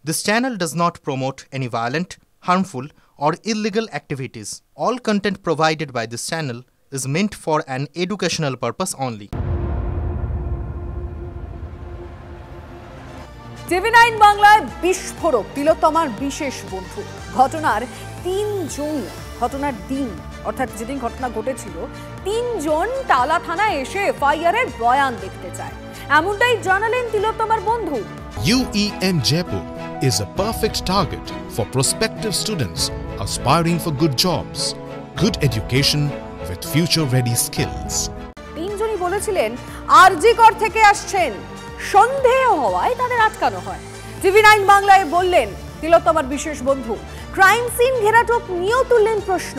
This channel does not promote any violent, harmful, or illegal activities. All content provided by this channel is meant for an educational purpose only. TV9 বাংলায় বিস্ফোরক তিলোত্তমার বিশেষ বন্ধু ঘটনার ঘটনার দিন অর্থাৎ যেদিন ঘটনা ঘটেছিল তিনজন টালা থানায় এসে এফআইআর এর বয়ান দেখতে চায় এমনটাই জানালেন তিলোত্তমার বন্ধু। UEM Jaipur is a perfect target for prospective students aspiring for good jobs, good education with future-ready skills. তিনজনই বলেছিলেন আরজিকর থেকে আসছেন, সন্দেহ হওয়ায় তাদের আটকানো হয়। TV9 বাংলায় বললেন তিলোত্তমার বিশেষ বন্ধু ক্রাইম সিন ঘেরাটোপ নিয়েও তুললেন প্রশ্ন।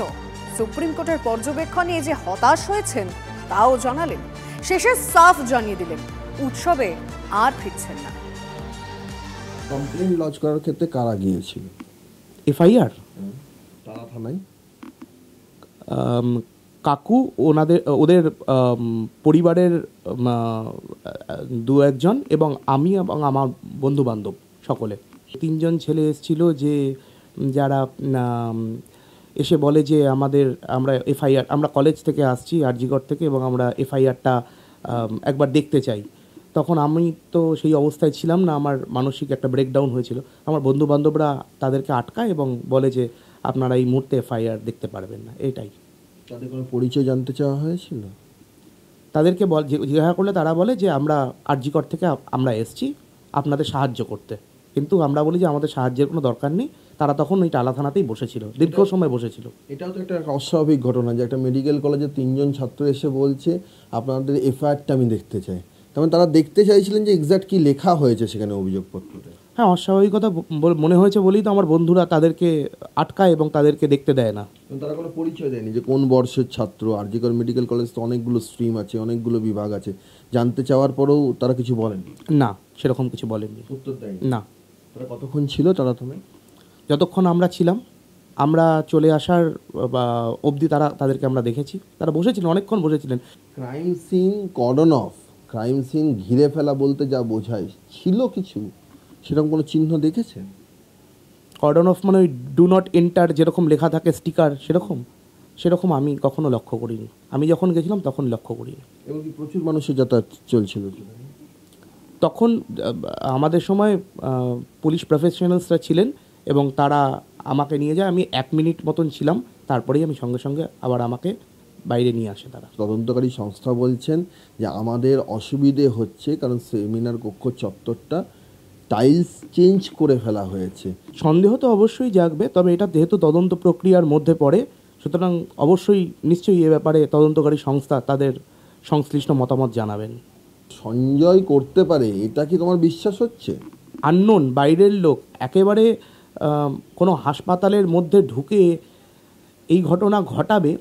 সুপ্রিম কোর্টের পর্যবেক্ষণে যে হতাশ হয়েছেন তাও জানালেন, শেষে সাফ জানিয়ে দিলেন উৎসবে আর ফিরছেন না। কমপ্লেন লজ করার ক্ষেত্রে কারা গিয়েছিল? এফআইআর টালা থানায় কাকু ওদের পরিবারের দু একজন এবং আমি এবং আমার বন্ধু বান্ধব সকলে তিনজন ছেলে এসেছিল যে যারা এসে বলে যে আমরা এফআইআর আমরা কলেজ থেকে আসছি আরজিগর থেকে এবং আমরা এফআইআরটা একবার দেখতে চাই। তখন আমি তো সেই অবস্থায় ছিলাম না, আমার মানসিক একটা ব্রেকডাউন হয়েছিল। আমার বন্ধু বান্ধবরা তাদেরকে আটকায় এবং বলে যে আপনারা এই মুহূর্তে এফআইআর দেখতে পারবেন না। এটাই। তাদের কোনো পরিচয় জানতে চাওয়া হয়েছিল? তাদেরকে জিজ্ঞাসা করলে তারা বলে যে আমরা আরজিকর থেকে আমরা এসেছি আপনাদের সাহায্য করতে, কিন্তু আমরা বলি যে আমাদের সাহায্যের কোনো দরকার নেই। তারা তখন ওই টালা থানাতেই বসেছিল, দীর্ঘ সময় বসেছিল। এটাও তো একটা অস্বাভাবিক ঘটনা যে একটা মেডিকেল কলেজে তিনজন ছাত্র এসে বলছে আপনাদের এফআইআরটা আমি দেখতে চাই। তেমন তারা দেখতে চাইছিলেন যে এক্স্যাক্ট কি লেখা হয়েছে সেখানে অভিযোগপত্রতে। হ্যাঁ, অস্বাভাবিকতা মনে হয়েছে বলেই তো আমার বন্ধুরা তাদেরকে আটকায় এবং তাদেরকে দেখতে দেয় না। তারা কোনো পরিচয় দেয়নি যে কোন বর্ষের ছাত্র। আরজিকর মেডিকেল কলেজ তো অনেকগুলো স্ট্রিম আছে, অনেকগুলো বিভাগ আছে, জানতে চাওয়ার পরেও তারা কিছু বলেনি? না, সেরকম কিছু বলেননি। উত্তর দেয়নি? না। তারা কতক্ষণ ছিল টালা থানায়? যতক্ষণ আমরা ছিলাম, আমরা চলে আসার অবধি তাদেরকে আমরা দেখেছি। তারা বসেছিলেন, অনেকক্ষণ বসেছিলেন। Crime scene cordon off, crime scene ঘিরে ফেলা বলতে যা বোঝায়, ছিল কিছু সেরকম কোনো চিহ্ন দেখেছেন? কর্ডন অফ মানে ওই ডু নট এন্টার যেরকম লেখা থাকে স্টিকার, সেরকম আমি কখনো লক্ষ্য করিনি। আমি যখন গেছিলাম তখন লক্ষ্য করিনি। এবং কি প্রচুর মানুষের যাতায়াত চলছিল তখন? আমাদের সময় পুলিশ প্রফেশনালসরা ছিলেন এবং তারা আমাকে নিয়ে যায়। আমি 1 মিনিট মতন ছিলাম, তারপরেই আমি সঙ্গে সঙ্গে আবার আমাকে বাইরে নিয়ে আসে তারা। তদন্তকারী সংস্থা বলছেন যে আমাদের অসুবিধে হচ্ছে কারণ সেমিনার কক্ষ চত্বরটা টাইলস চেঞ্জ করে ফেলা হয়েছে। সন্দেহ তো অবশ্যই জাগবে, তবে এটা যেহেতু তদন্ত প্রক্রিয়ার মধ্যে পড়ে, সুতরাং অবশ্যই নিশ্চয়ই এ ব্যাপারে তদন্তকারী সংস্থা তাদের সংশ্লিষ্ট মতামত জানাবেন। সঞ্জয় করতে পারে, এটা কি তোমার বিশ্বাস হচ্ছে? আননোন, বাইরের লোক একেবারে কোনো হাসপাতালের মধ্যে ঢুকে এই ঘটনা ঘটাবে,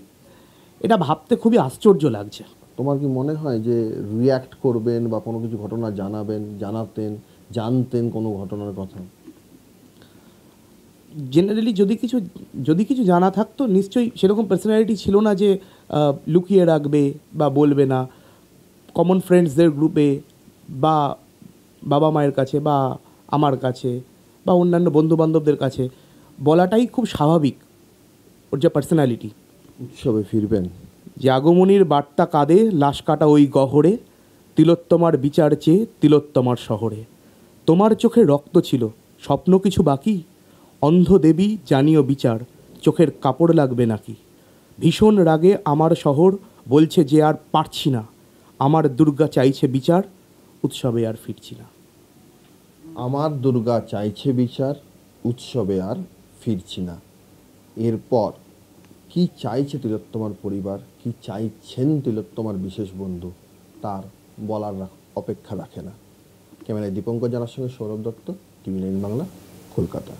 এটা ভাবতে খুবই আশ্চর্য লাগছে। তোমার কি মনে হয় যে রিয়্যাক্ট করবেন বা কোনো কিছু ঘটনা জানতেন কোনো ঘটনার কথা? জেনারেলি যদি কিছু জানা থাকতো নিশ্চয়ই সেরকম পার্সোনালিটি ছিল না যে লুকিয়ে রাখবে বা বলবে না। কমন ফ্রেন্ডসদের গ্রুপে বা বাবা মায়ের কাছে বা আমার কাছে বা অন্যান্য বন্ধুবান্ধবদের কাছে বলাটাই খুব স্বাভাবিক, ওর যে পার্সোনালিটি। উৎসবে ফিরবেন? যে আগমনীর বার্তা কাঁদে লাশ কাটা ওই গহরে, তিলোত্তমার বিচার চেয়ে তিলোত্তমার শহরে। তোমার চোখে রক্ত ছিল, স্বপ্ন কিছু বাকি, অন্ধ দেবী জানিও বিচার, চোখের কাপড় লাগবে নাকি। ভীষণ রাগে আমার শহর বলছে যে আর পারছি না, আমার দুর্গা চাইছে বিচার, উৎসবে আর ফিরছি না। আমার দুর্গা চাইছে বিচার, উৎসবে আর ফিরছি না। এরপর কি চাইছে তিলোত্তমার পরিবার, কি চাইছেন তিলোত্তমার বিশেষ বন্ধু, তার বলার অপেক্ষা রাখে না। ক্যামেরায় দীপঙ্কর জানার সঙ্গে সৌরভ দত্ত, TV9 বাংলা, কলকাতা।